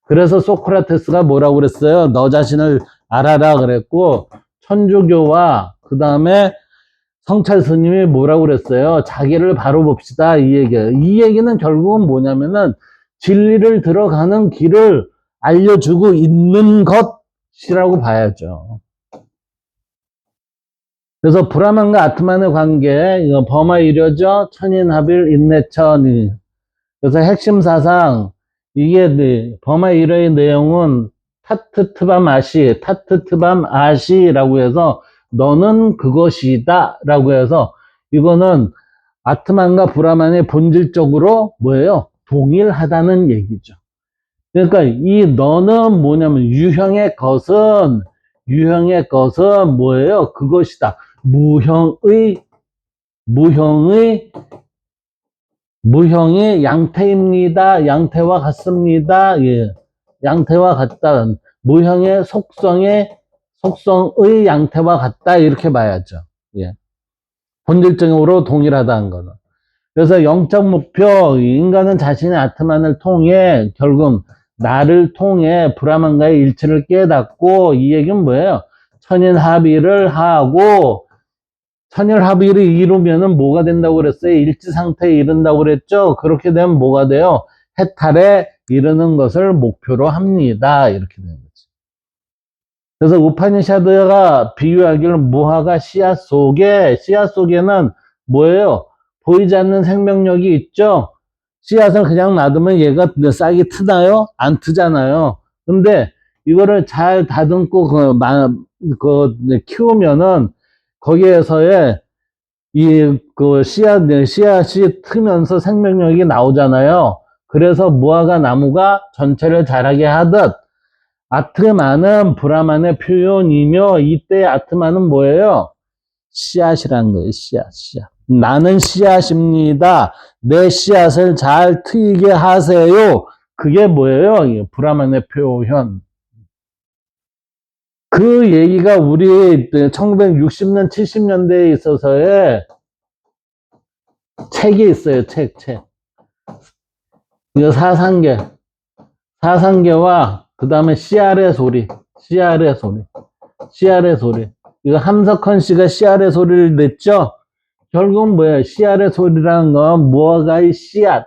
그래서 소크라테스가 뭐라고 그랬어요? 너 자신을 알아라 그랬고, 천주교와 그 다음에 성찰 스님이 뭐라고 그랬어요? 자기를 바로 봅시다. 이 얘기예요. 이 얘기는 결국은 뭐냐면은 진리를 들어가는 길을 알려주고 있는 것이라고 봐야죠. 그래서 브라만과 아트만의 관계, 이거 범아이려죠? 천인합일 인내천이. 그래서 핵심 사상, 이게 범아이려의 내용은 타트트밤 아시라고 해서 너는 그것이다 라고 해서 이거는 아트만과 브라만의 본질적으로 뭐예요? 동일하다는 얘기죠. 그러니까 이 너는 뭐냐면 유형의 것은 뭐예요? 그것이다. 무형이 양태입니다. 양태와 같습니다. 예. 양태와 같다. 무형의 속성의 양태와 같다. 이렇게 봐야죠. 예. 본질적으로 동일하다는 거는. 그래서 영적 목표, 인간은 자신의 아트만을 통해 결국 나를 통해 브라만과의 일치를 깨닫고 이 얘기는 뭐예요? 천인합의를 하고 천일합의를 이루면은 뭐가 된다고 그랬어요? 일치 상태에 이른다고 그랬죠? 그렇게 되면 뭐가 돼요? 해탈에 이르는 것을 목표로 합니다. 이렇게 되는 거지. 그래서 우파니샤드가 비유하기를 무화과 씨앗 속에는 뭐예요? 보이지 않는 생명력이 있죠? 씨앗을 그냥 놔두면 얘가 싹이 트나요? 안 트잖아요. 근데 이거를 잘 다듬고 키우면은 거기에서의 씨앗이 트면서 생명력이 나오잖아요. 그래서 무화과 나무가 전체를 자라게 하듯 아트만은 브라만의 표현이며 이때 아트만은 뭐예요? 씨앗이라는 거예요. 씨앗. 나는 씨앗입니다. 내 씨앗을 잘 트이게 하세요. 그게 뭐예요? 브라만의 표현. 그 얘기가 우리 1960년, 70년대에 있어서의 책이 있어요. 책. 이거 사상계와 그 다음에 씨알의 소리. 이거 함석헌 씨가 씨알의 소리를 냈죠? 결국은 뭐예요? 씨알의 소리라는 건 무화과의 씨앗.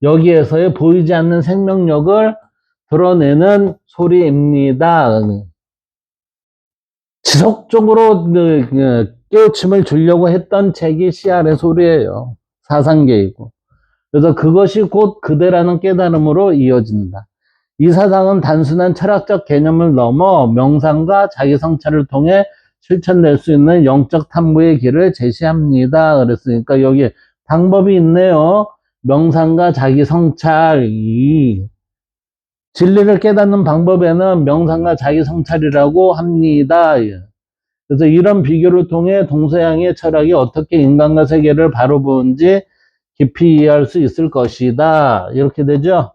여기에서의 보이지 않는 생명력을 드러내는 소리입니다. 지속적으로 깨우침을 주려고 했던 책이 씨알의 소리예요. 사상계이고. 그래서 그것이 곧 그대라는 깨달음으로 이어진다. 이 사상은 단순한 철학적 개념을 넘어 명상과 자기 성찰을 통해 실천될 수 있는 영적 탐구의 길을 제시합니다. 그랬으니까 여기 방법이 있네요. 명상과 자기 성찰이 진리를 깨닫는 방법에는 명상과 자기 성찰이라고 합니다. 그래서 이런 비교를 통해 동서양의 철학이 어떻게 인간과 세계를 바로 보는지 깊이 이해할 수 있을 것이다. 이렇게 되죠.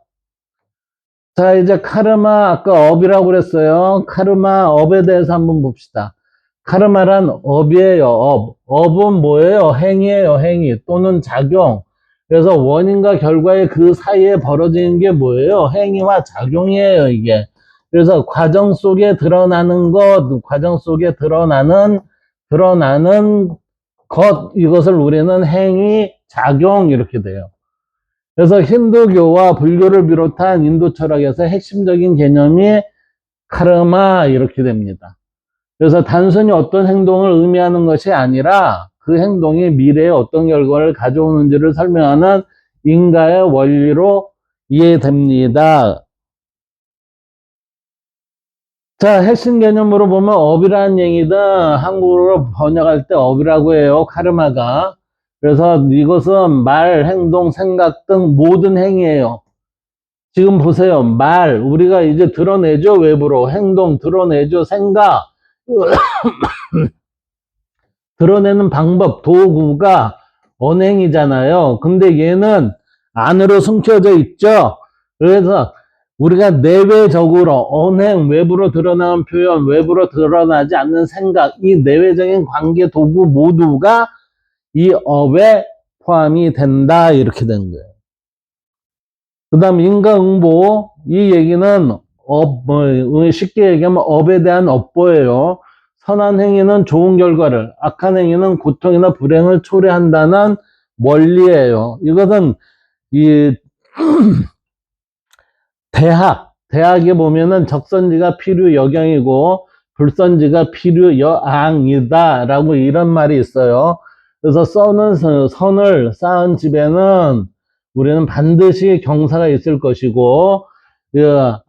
자, 이제 카르마, 아까 업이라고 그랬어요. 카르마, 업에 대해서 한번 봅시다. 카르마란 업이에요, 업. 업은 뭐예요? 행위예요, 행위. 또는 작용. 그래서 원인과 결과의 그 사이에 벌어지는 게 뭐예요? 행위와 작용이에요, 이게. 그래서 과정 속에 드러나는 것, 과정 속에 드러나는 것, 이것을 우리는 행위, 작용 이렇게 돼요. 그래서 힌두교와 불교를 비롯한 인도 철학에서 핵심적인 개념이 카르마 이렇게 됩니다. 그래서 단순히 어떤 행동을 의미하는 것이 아니라 그 행동이 미래에 어떤 결과를 가져오는지를 설명하는 인가의 원리로 이해됩니다. 자, 핵심 개념으로 보면 업이라는 얘기든 한국어로 번역할 때 업이라고 해요. 카르마가. 그래서 이것은 말, 행동, 생각 등 모든 행위예요. 지금 보세요. 말, 우리가 이제 드러내죠. 외부로. 행동 드러내죠. 생각. 드러내는 방법, 도구가 언행이잖아요. 근데 얘는 안으로 숨겨져 있죠. 그래서 우리가 내외적으로 언행, 외부로 드러나는 표현, 외부로 드러나지 않는 생각, 이 내외적인 관계 도구 모두가 이 업에 포함이 된다. 이렇게 되는 거예요. 그 다음 인과응보, 이 얘기는 쉽게 얘기하면 업에 대한 업보예요. 선한 행위는 좋은 결과를, 악한 행위는 고통이나 불행을 초래한다는 원리예요. 이것은 이 대학에 보면은 적선지가 필요여경이고 불선지가 필요여앙이다 라고 이런 말이 있어요. 그래서 선을 쌓은 집에는 우리는 반드시 경사가 있을 것이고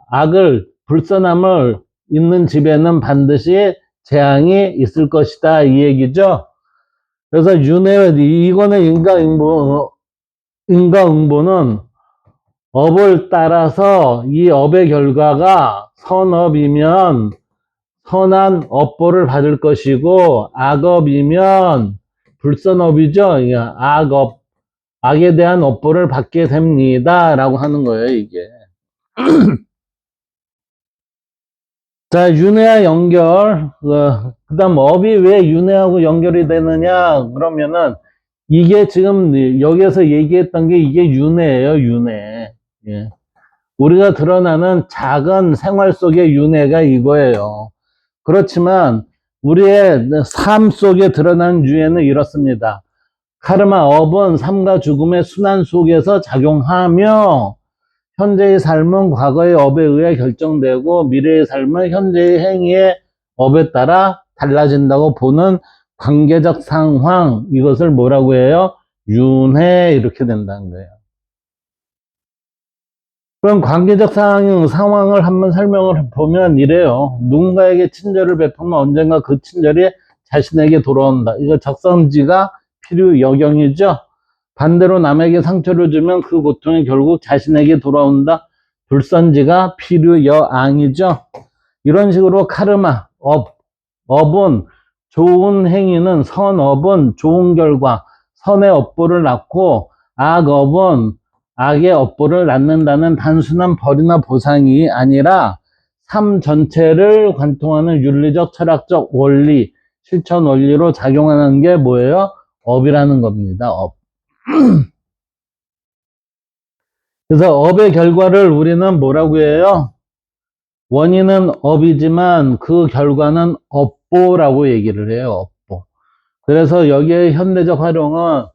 악을 불선함을 있는 집에는 반드시 재앙이 있을 것이다 이 얘기죠. 그래서 이거는 인과응보는 업을 따라서 이 업의 결과가 선업이면 선한 업보를 받을 것이고 악업이면 불선업이죠. 악에 대한 업보를 받게 됩니다. 라고 하는 거예요, 이게. 자, 윤회와 연결. 그 다음 업이 왜 윤회하고 연결이 되느냐? 그러면은 이게 지금 여기에서 얘기했던 게 이게 윤회예요, 윤회. 예. 우리가 드러나는 작은 생활 속의 윤회가 이거예요. 그렇지만 우리의 삶 속에 드러나는 윤회는 이렇습니다. 카르마 업은 삶과 죽음의 순환 속에서 작용하며 현재의 삶은 과거의 업에 의해 결정되고 미래의 삶은 현재의 행위의 업에 따라 달라진다고 보는 관계적 상황, 이것을 뭐라고 해요? 윤회 이렇게 된다는 거예요. 그럼 관계적 상황을 한번 설명을 보면 이래요. 누군가에게 친절을 베풀면 언젠가 그 친절이 자신에게 돌아온다. 이거 적성지가 필요여경이죠. 반대로 남에게 상처를 주면 그 고통이 결국 자신에게 돌아온다. 불선지가 필요여앙이죠. 이런 식으로 카르마, 업은 좋은 행위는 선업은 좋은 결과, 선의 업보를 낳고 악업은 악의 업보를 낳는다는 단순한 벌이나 보상이 아니라 삶 전체를 관통하는 윤리적, 철학적 원리, 실천 원리로 작용하는 게 뭐예요? 업이라는 겁니다. 업. 그래서 업의 결과를 우리는 뭐라고 해요? 원인은 업이지만 그 결과는 업보라고 얘기를 해요. 업보. 그래서 여기에 현대적 활용은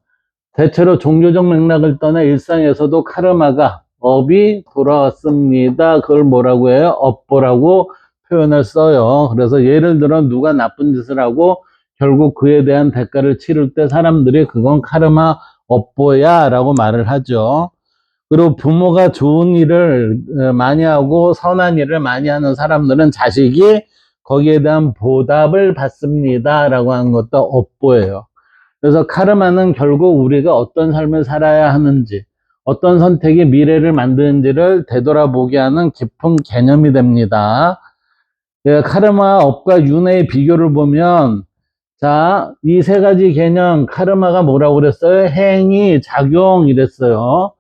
대체로 종교적 맥락을 떠나 일상에서도 카르마가 업이 돌아왔습니다. 그걸 뭐라고 해요? 업보라고 표현을 써요. 그래서 예를 들어 누가 나쁜 짓을 하고 결국 그에 대한 대가를 치를 때 사람들이 그건 카르마 업보야 라고 말을 하죠. 그리고 부모가 좋은 일을 많이 하고 선한 일을 많이 하는 사람들은 자식이 거기에 대한 보답을 받습니다 라고 하는 것도 업보예요. 그래서 카르마는 결국 우리가 어떤 삶을 살아야 하는지, 어떤 선택이 미래를 만드는지를 되돌아보게 하는 깊은 개념이 됩니다. 카르마, 업과 윤회의 비교를 보면, 자, 이 세 가지 개념, 카르마가 뭐라고 그랬어요? 행위, 작용 이랬어요.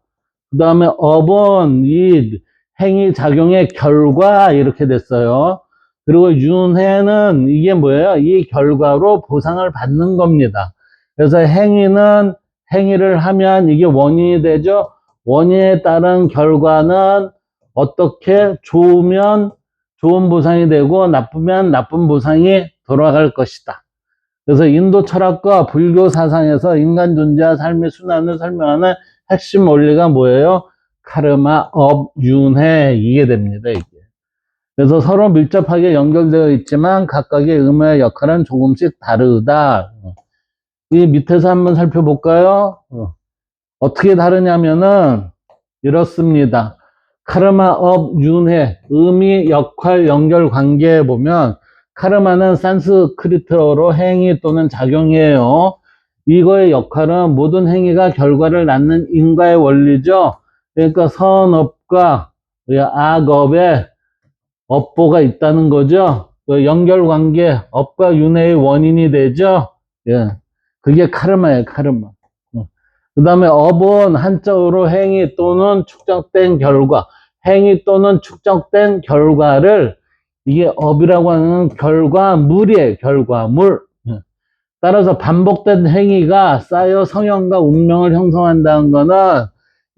그 다음에 업은 이 행위, 작용의 결과 이렇게 됐어요. 그리고 윤회는 이게 뭐예요? 이 결과로 보상을 받는 겁니다. 그래서 행위를 하면 이게 원인이 되죠. 원인에 따른 결과는 어떻게 좋으면 좋은 보상이 되고 나쁘면 나쁜 보상이 돌아갈 것이다. 그래서 인도 철학과 불교 사상에서 인간 존재와 삶의 순환을 설명하는 핵심 원리가 뭐예요? 카르마, 업, 윤회, 이게 됩니다, 이게. 그래서 서로 밀접하게 연결되어 있지만 각각의 의무와 역할은 조금씩 다르다. 이 밑에서 한번 살펴볼까요? 어떻게 다르냐면은 이렇습니다. 카르마, 업, 윤회, 의미, 역할, 연결 관계에 보면 카르마는 산스크리트어로 행위 또는 작용이에요. 이거의 역할은 모든 행위가 결과를 낳는 인과의 원리죠. 그러니까 선업과 악업에 업보가 있다는 거죠. 그 연결관계, 업과 윤회의 원인이 되죠. 예. 그게 카르마예요, 카르마. 그 다음에 업은 한자어로 행위 또는 축적된 결과, 행위 또는 축적된 결과를 이게 업이라고 하는 결과물이에요, 결과물. 예. 따라서 반복된 행위가 쌓여 성향과 운명을 형성한다는 거는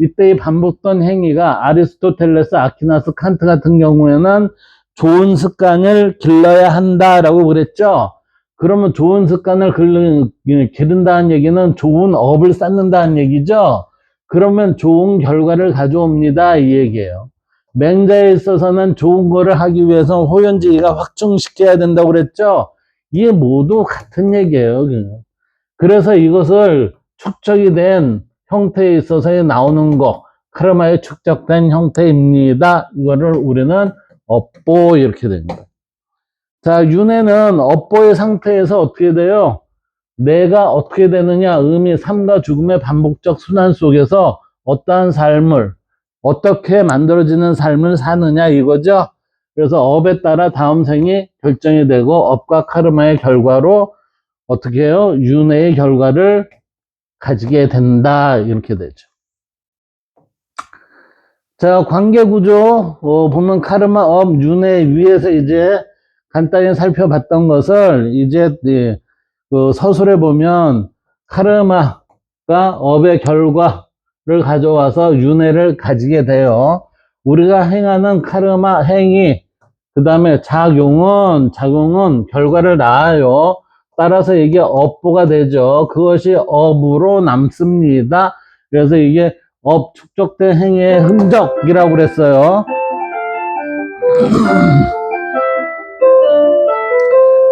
이때 이 반복된 행위가 아리스토텔레스, 아퀴나스, 칸트 같은 경우에는 좋은 습관을 길러야 한다라고 그랬죠. 그러면 좋은 습관을 기른다는 얘기는 좋은 업을 쌓는다는 얘기죠. 그러면 좋은 결과를 가져옵니다, 이 얘기예요. 맹자에 있어서는 좋은 거를 하기 위해서 호연지기가 확증시켜야 된다고 그랬죠. 이게 모두 같은 얘기예요. 그래서 이것을 축적이 된 형태에 있어서 나오는 거, 카르마의 축적된 형태입니다. 이거를 우리는 업보 이렇게 됩니다. 자, 윤회는 업보의 상태에서 어떻게 돼요? 내가 어떻게 되느냐, 의미, 삶과 죽음의 반복적 순환 속에서 어떠한 삶을, 어떻게 만들어지는 삶을 사느냐 이거죠. 그래서 업에 따라 다음 생이 결정이 되고 업과 카르마의 결과로 어떻게 해요? 윤회의 결과를 가지게 된다 이렇게 되죠. 자, 관계구조 보면 카르마, 업, 윤회 위에서 이제 간단히 살펴봤던 것을 이제 그 서술에 보면 카르마가 업의 결과를 가져와서 윤회를 가지게 돼요. 우리가 행하는 카르마 행위, 그 다음에 작용은 결과를 낳아요. 따라서 이게 업보가 되죠. 그것이 업으로 남습니다. 그래서 이게 업 축적된 행위의 흔적이라고 그랬어요.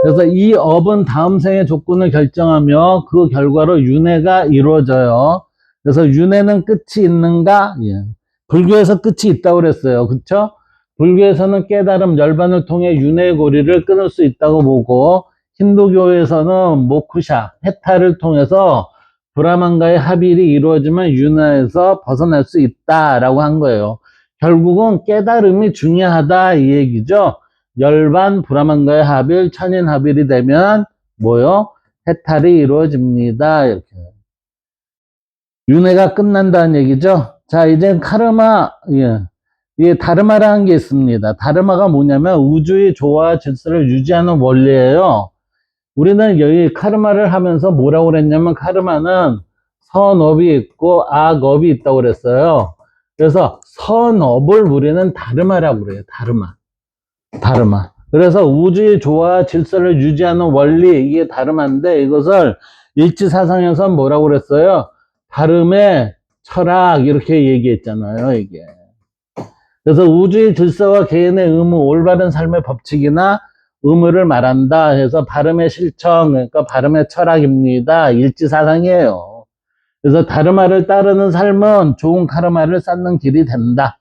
그래서 이 업은 다음 생의 조건을 결정하며 그 결과로 윤회가 이루어져요. 그래서 윤회는 끝이 있는가? 예. 불교에서 끝이 있다고 그랬어요. 그쵸? 불교에서는 깨달음, 열반을 통해 윤회의 고리를 끊을 수 있다고 보고, 힌두교에서는 모쿠샤, 해탈을 통해서 브라만과의 합일이 이루어지면 윤회에서 벗어날 수 있다라고 한 거예요. 결국은 깨달음이 중요하다 이 얘기죠. 열반 브라만과의 합일, 천인 합일이 되면 뭐요? 해탈이 이루어집니다. 이렇게. 윤회가 끝난다는 얘기죠. 자, 이제 카르마, 예. 이게 다르마라는 게 있습니다. 다르마가 뭐냐면 우주의 조화 질서를 유지하는 원리예요. 우리는 여기 카르마를 하면서 뭐라고 그랬냐면 카르마는 선업이 있고 악업이 있다고 그랬어요. 그래서 선업을 우리는 다르마라고 그래요. 다르마. 그래서 우주의 조화 질서를 유지하는 원리, 이게 다르마인데 이것을 일지사상에서 뭐라고 그랬어요? 다름의 철학 이렇게 얘기했잖아요, 이게. 그래서 우주의 질서와 개인의 의무, 올바른 삶의 법칙이나 의무를 말한다 해서 다름의 실천, 그러니까 다름의 철학입니다. 일지사상이에요. 그래서 다르마를 따르는 삶은 좋은 카르마를 쌓는 길이 된다.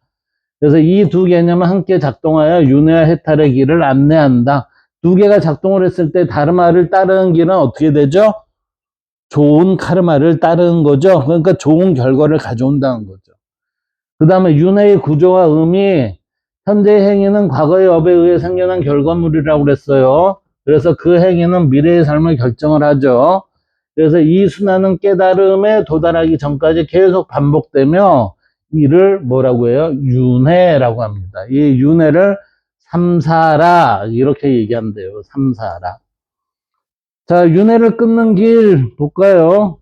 그래서 이 두 개념은 함께 작동하여 윤회와 해탈의 길을 안내한다. 두 개가 작동을 했을 때 다르마를 따르는 길은 어떻게 되죠? 좋은 카르마를 따르는 거죠. 그러니까 좋은 결과를 가져온다는 거죠. 그 다음에 윤회의 구조와 의미, 현재 행위는 과거의 업에 의해 생겨난 결과물이라고 그랬어요. 그래서 그 행위는 미래의 삶을 결정을 하죠. 그래서 이 순환은 깨달음에 도달하기 전까지 계속 반복되며 이를 뭐라고 해요? 윤회라고 합니다. 이 윤회를 삼사라 이렇게 얘기한대요. 삼사라. 자, 윤회를 끊는 길 볼까요?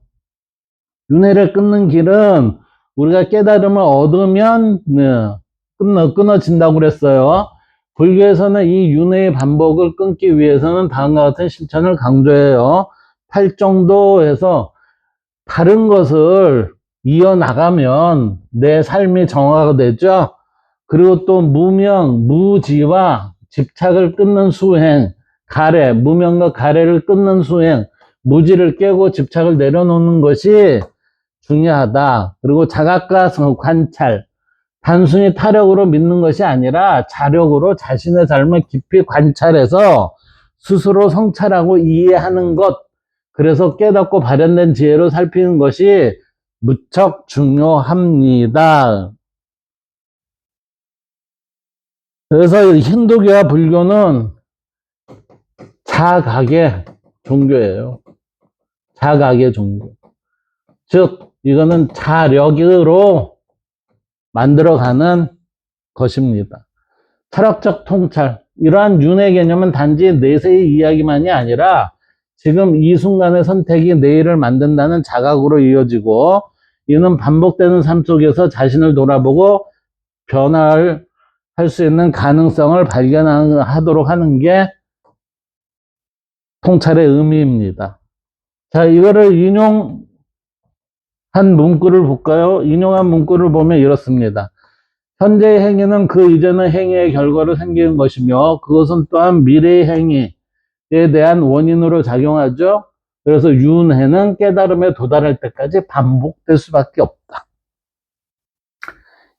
윤회를 끊는 길은 우리가 깨달음을 얻으면 끊어진다고 그랬어요. 불교에서는 이 윤회의 반복을 끊기 위해서는 다음과 같은 실천을 강조해요. 팔정도에서 다른 것을 이어나가면 내 삶이 정화가 되죠. 그리고 또 무명, 무지와 집착을 끊는 수행, 가래, 무명과 가래를 끊는 수행, 무지를 깨고 집착을 내려놓는 것이 중요하다. 그리고 자각과 관찰, 단순히 타력으로 믿는 것이 아니라 자력으로 자신의 삶을 깊이 관찰해서 스스로 성찰하고 이해하는 것, 그래서 깨닫고 발현된 지혜로 살피는 것이 무척 중요합니다. 그래서 힌두교와 불교는 자각의 종교예요. 자각의 종교. 즉, 이거는 자력으로 만들어가는 것입니다. 철학적 통찰. 이러한 윤회 개념은 단지 내세의 이야기만이 아니라 지금 이 순간의 선택이 내일을 만든다는 자각으로 이어지고, 이는 반복되는 삶 속에서 자신을 돌아보고 변화를 할 수 있는 가능성을 발견하도록 하는 게 통찰의 의미입니다. 자, 이거를 인용한 문구를 볼까요? 인용한 문구를 보면 이렇습니다. 현재의 행위는 그 이전의 행위의 결과로 생기는 것이며 그것은 또한 미래의 행위에 대한 원인으로 작용하죠. 그래서 윤회는 깨달음에 도달할 때까지 반복될 수밖에 없다.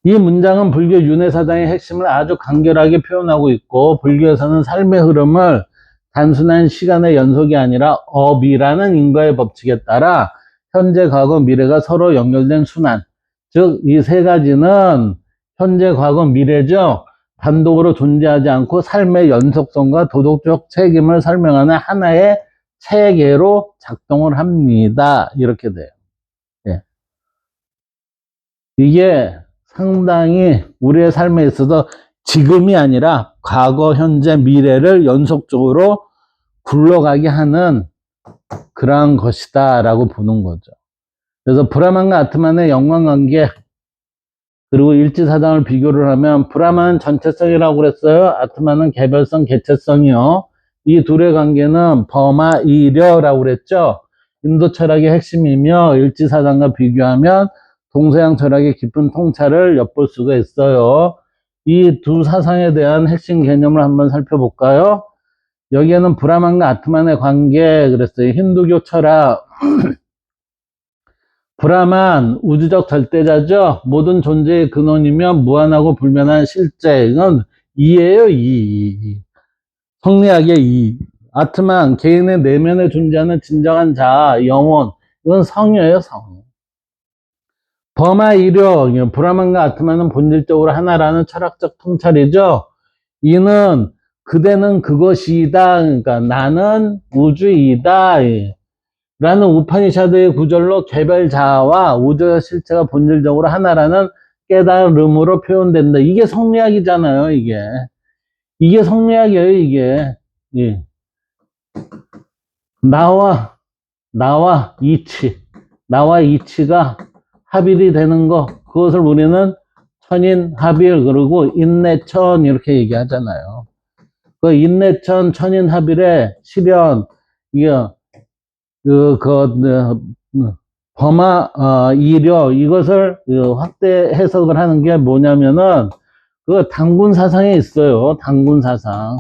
이 문장은 불교 윤회 사상의 핵심을 아주 간결하게 표현하고 있고, 불교에서는 삶의 흐름을 단순한 시간의 연속이 아니라 업이라는 인과의 법칙에 따라 현재, 과거, 미래가 서로 연결된 순환, 즉 이 세 가지는 현재, 과거, 미래죠. 단독으로 존재하지 않고 삶의 연속성과 도덕적 책임을 설명하는 하나의 체계로 작동을 합니다. 이렇게 돼요. 예. 이게 상당히 우리의 삶에 있어서 지금이 아니라 과거, 현재, 미래를 연속적으로 굴러가게 하는 그러한 것이다 라고 보는 거죠. 그래서 브라만과 아트만의 연관관계, 그리고 일지사상을 비교를 하면 브라만은 전체성이라고 그랬어요. 아트만은 개별성, 개체성이요. 이 둘의 관계는 범아, 이려라고 그랬죠. 인도 철학의 핵심이며 일지사상과 비교하면 동서양 철학의 깊은 통찰을 엿볼 수가 있어요. 이 두 사상에 대한 핵심 개념을 한번 살펴볼까요? 여기에는 브라만과 아트만의 관계 그랬어요. 힌두교 철학. 브라만, 우주적 절대자죠. 모든 존재의 근원이며 무한하고 불변한 실제. 이건 이예요, 이. 성리학의 이. 아트만, 개인의 내면에 존재하는 진정한 자아, 영혼. 이건 성이에요, 성. 범아 이려, 브라만과 아트만은 본질적으로 하나라는 철학적 통찰이죠. 이는 그대는 그것이다. 그러니까 나는 우주이다. 라는 우파니샤드의 구절로 개별 자아와 우주의 실체가 본질적으로 하나라는 깨달음으로 표현된다. 이게 성리학이잖아요, 이게. 이게 성리학이에요, 이게. 예. 나와 이치가 합일이 되는 거, 그것을 우리는 천인합일, 그리고 인내천, 이렇게 얘기하잖아요. 그 인내천, 천인합일의 실현, 이게, 범아, 이려, 이것을 확대 해석을 하는 게 뭐냐면은, 그 단군 사상에 있어요. 단군 사상.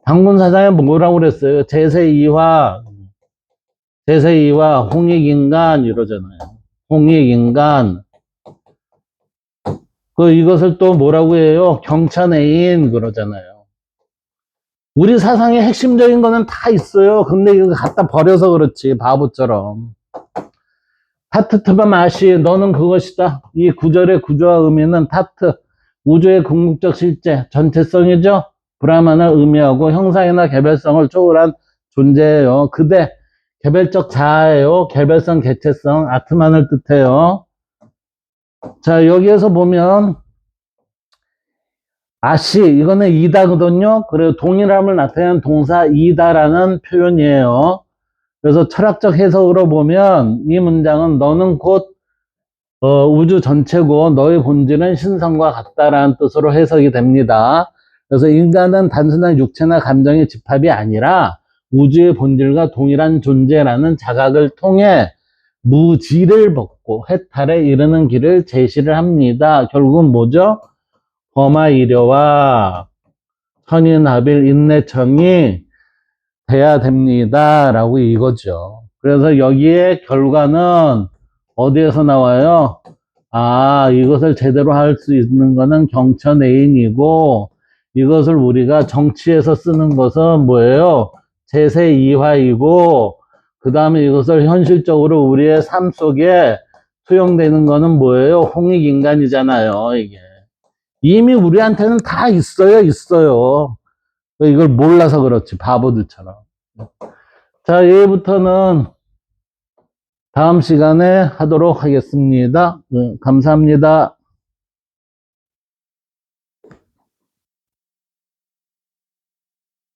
단군 사상에 뭐라고 그랬어요? 제세이화, 홍익인간, 이러잖아요. 홍익인간. 이것을 또 뭐라고 해요? 경천애인, 그러잖아요. 우리 사상의 핵심적인 거는 다 있어요. 근데 이거 갖다 버려서 그렇지, 바보처럼. 타트트바 마시, 너는 그것이다. 이 구절의 구조와 의미는 타트, 우주의 궁극적 실제, 전체성이죠. 브라만을 의미하고 형상이나 개별성을 초월한 존재예요. 그대, 개별적 자아예요. 개별성, 개체성, 아트만을 뜻해요. 자, 여기에서 보면 아시, 이거는 이다거든요. 그리고 동일함을 나타내는 동사 이다라는 표현이에요. 그래서 철학적 해석으로 보면 이 문장은 너는 곧 우주 전체고 너의 본질은 신성과 같다라는 뜻으로 해석이 됩니다. 그래서 인간은 단순한 육체나 감정의 집합이 아니라 우주의 본질과 동일한 존재라는 자각을 통해 무지를 벗고 해탈에 이르는 길을 제시를 합니다. 결국은 뭐죠? 범하이려와 선인합일 인내청이 돼야 됩니다. 라고 이거죠. 그래서 여기에 결과는 어디에서 나와요? 아, 이것을 제대로 할 수 있는 거는 경천애인이고, 이것을 우리가 정치에서 쓰는 것은 뭐예요? 제세이화이고, 그 다음에 이것을 현실적으로 우리의 삶 속에 수용되는 거는 뭐예요? 홍익인간이잖아요, 이게. 이미 우리한테는 다 있어요, 있어요. 이걸 몰라서 그렇지, 바보들처럼. 자, 얘부터는 다음 시간에 하도록 하겠습니다. 감사합니다.